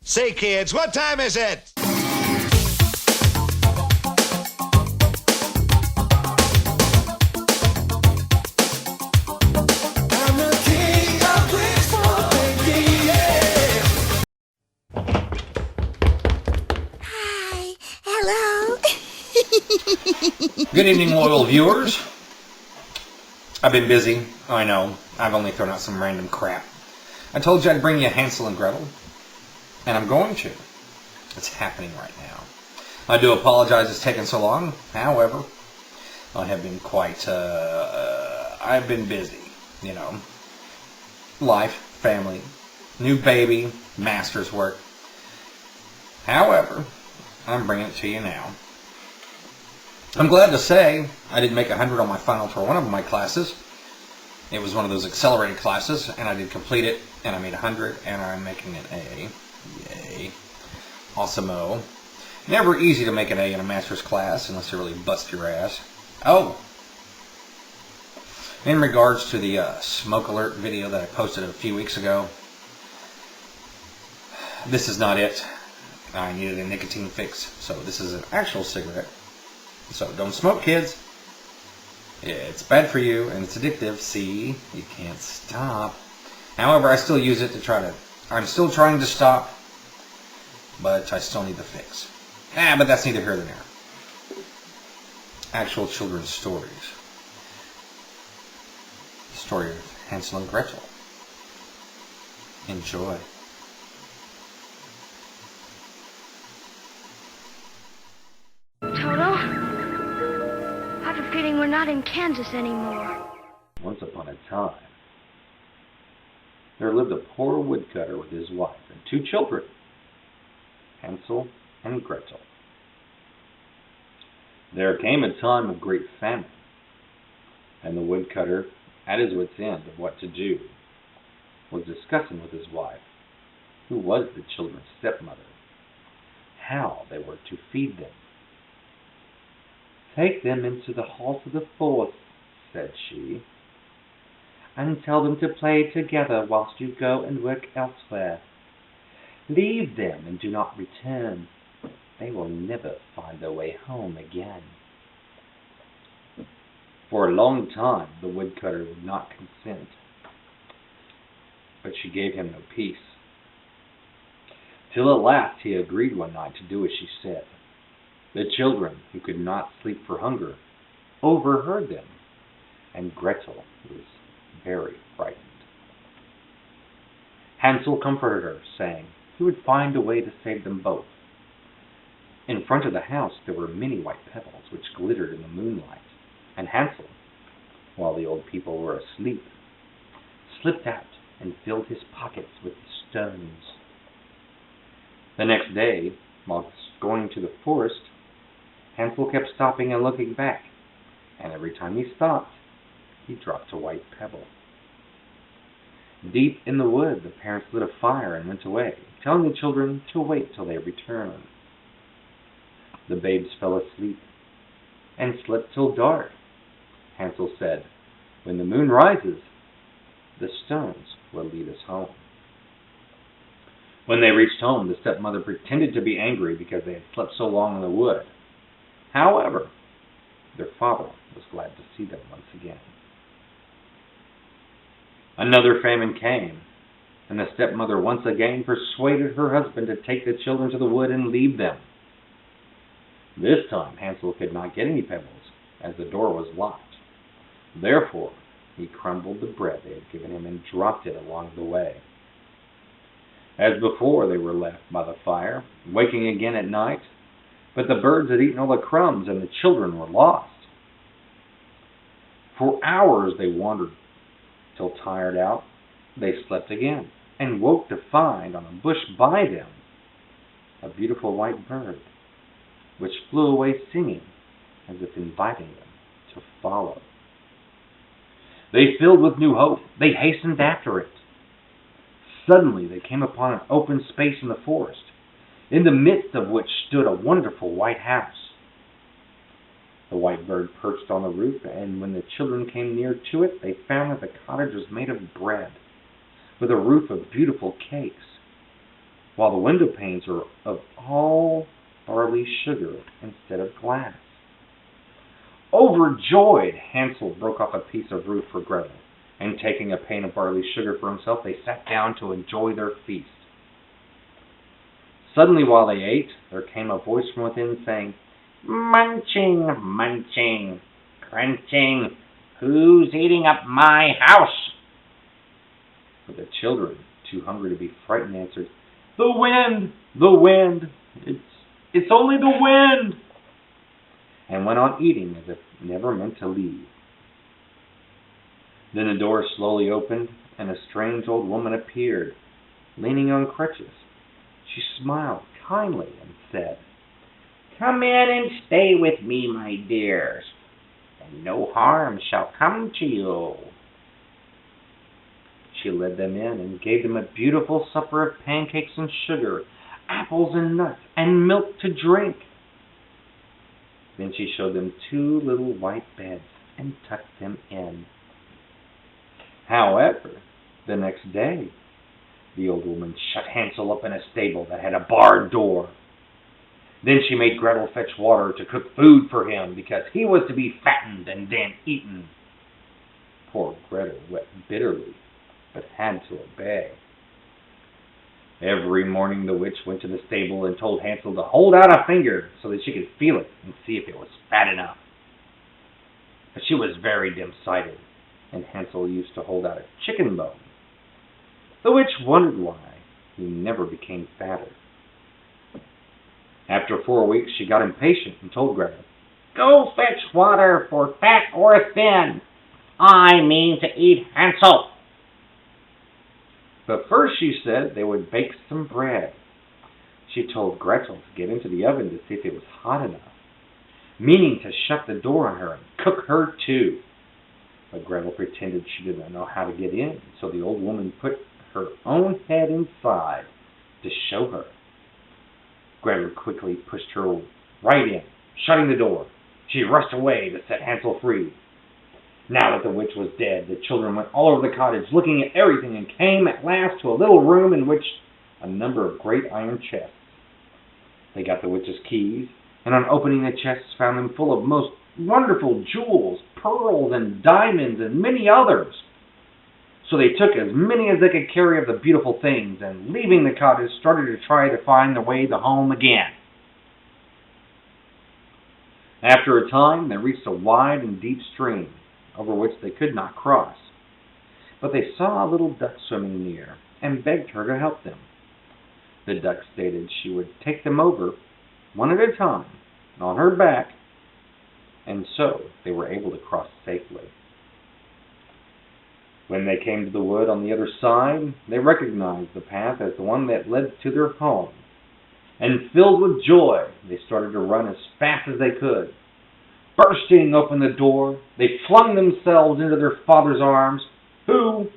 Say, kids, what time is it? I'm the king of Bridgeport, baby, yeah. Hi. Hello. Good evening, loyal viewers. I've been busy. I know. I've only thrown out some random crap. I told you I'd bring you Hansel and Gretel, and I'm going to. It's happening right now. I do apologize it's taken so long. However, I have been I've been busy, you know. Life, family, new baby, master's work. However, I'm bringing it to you now. I'm glad to say I did make 100 on my final for one of my classes. It was one of those accelerated classes, and I did complete it, and I made 100, and I'm making an A. Yay. Awesome-o. Never easy to make an A in a master's class unless you really bust your ass. Oh! In regards to the smoke alert video that I posted a few weeks ago, this is not it. I needed a nicotine fix, so this is an actual cigarette. So don't smoke, kids. It's bad for you and it's addictive. See, you can't stop. However, I still use it to I'm still trying to stop, but I still need the fix. But that's neither here nor there. Actual children's stories. The story of Hansel and Gretel. Enjoy. Toto, I have a feeling we're not in Kansas anymore. Once upon a time, there lived a poor woodcutter with his wife and 2 children, Hansel and Gretel. There came a time of great famine, and the woodcutter, at his wit's end of what to do, was discussing with his wife, who was the children's stepmother, how they were to feed them. "Take them into the heart of the forest," said she, "and tell them to play together whilst you go and work elsewhere. Leave them and do not return. They will never find their way home again." For a long time the woodcutter would not consent, but she gave him no peace, till at last he agreed one night to do as she said. The children, who could not sleep for hunger, overheard them, and Gretel was very frightened. Hansel comforted her, saying he would find a way to save them both. In front of the house there were many white pebbles which glittered in the moonlight, and Hansel, while the old people were asleep, slipped out and filled his pockets with the stones. The next day, while going to the forest, Hansel kept stopping and looking back, and every time he stopped, he dropped a white pebble. Deep in the wood, the parents lit a fire and went away, telling the children to wait till they returned. The babes fell asleep and slept till dark. Hansel said, "When the moon rises, the stones will lead us home." When they reached home, the stepmother pretended to be angry because they had slept so long in the wood. However, their father was glad to see them once again. Another famine came, and the stepmother once again persuaded her husband to take the children to the wood and leave them. This time Hansel could not get any pebbles, as the door was locked. Therefore, he crumbled the bread they had given him and dropped it along the way. As before, they were left by the fire, waking again at night, but the birds had eaten all the crumbs and the children were lost. For hours they wandered, till tired out, they slept again, and woke to find on a bush by them a beautiful white bird, which flew away singing, as if inviting them to follow. They, filled with new hope, they hastened after it. Suddenly they came upon an open space in the forest, in the midst of which stood a wonderful white house. The white bird perched on the roof, and when the children came near to it, they found that the cottage was made of bread, with a roof of beautiful cakes. while the window panes were of all barley sugar instead of glass. Overjoyed, Hansel broke off a piece of roof for Gretel, and taking a pane of barley sugar for himself, they sat down to enjoy their feast. Suddenly, while they ate, there came a voice from within saying, "Munching, munching, crunching, who's eating up my house?" But the children, too hungry to be frightened, answered, "The wind, the wind, it's only the wind," and went on eating as if never meant to leave. Then the door slowly opened, and a strange old woman appeared, leaning on crutches. She smiled kindly and said, "Come in and stay with me, my dears, and no harm shall come to you." She led them in and gave them a beautiful supper of pancakes and sugar, apples and nuts, and milk to drink. Then she showed them 2 little white beds and tucked them in. However, the next day, the old woman shut Hansel up in a stable that had a barred door. Then she made Gretel fetch water to cook food for him, because he was to be fattened and then eaten. Poor Gretel wept bitterly, but had to obey. Every morning the witch went to the stable and told Hansel to hold out a finger so that she could feel it and see if it was fat enough. But she was very dim-sighted, and Hansel used to hold out a chicken bone. The witch wondered why he never became fatter. After 4 weeks, she got impatient and told Gretel, "Go fetch water for fat or thin. I mean to eat Hansel." But first, she said, they would bake some bread. She told Gretel to get into the oven to see if it was hot enough, meaning to shut the door on her and cook her too. But Gretel pretended she did not know how to get in, so the old woman put her own head inside to show her. Gretel quickly pushed her right in, shutting the door. She rushed away to set Hansel free. Now that the witch was dead, the children went all over the cottage looking at everything and came at last to a little room in which a number of great iron chests. They got the witch's keys, and on opening the chests found them full of most wonderful jewels, pearls and diamonds and many others. So they took as many as they could carry of the beautiful things, and leaving the cottage, started to try to find their way to home again. After a time, they reached a wide and deep stream, over which they could not cross. But they saw a little duck swimming near, and begged her to help them. The duck stated she would take them over, one at a time, on her back, and so they were able to cross safely. When they came to the wood on the other side, they recognized the path as the one that led to their home, and filled with joy, they started to run as fast as they could. Bursting open the door, they flung themselves into their father's arms, who,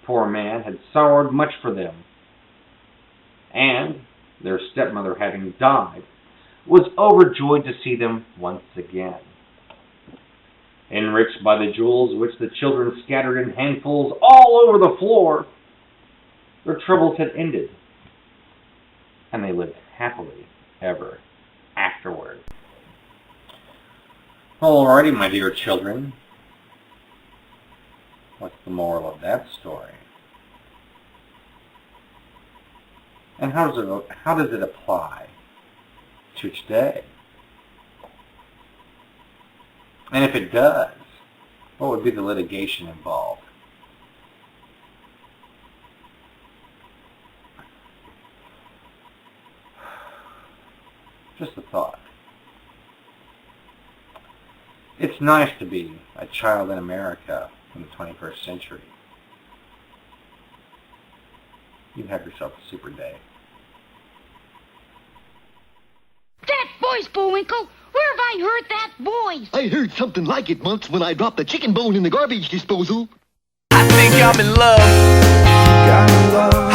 poor man, had sorrowed much for them, and, their stepmother having died, was overjoyed to see them once again. Enriched by the jewels which the children scattered in handfuls all over the floor, their troubles had ended, and they lived happily ever afterward. Alrighty, my dear children. What's the moral of that story? And how does it apply to today? And if it does, what would be the litigation involved? Just a thought. It's nice to be a child in America in the 21st century. You have yourself a super day. That voice, Bullwinkle! Where have I heard that voice? I heard something like it once when I dropped a chicken bone in the garbage disposal. I think I'm in love. Gotta love.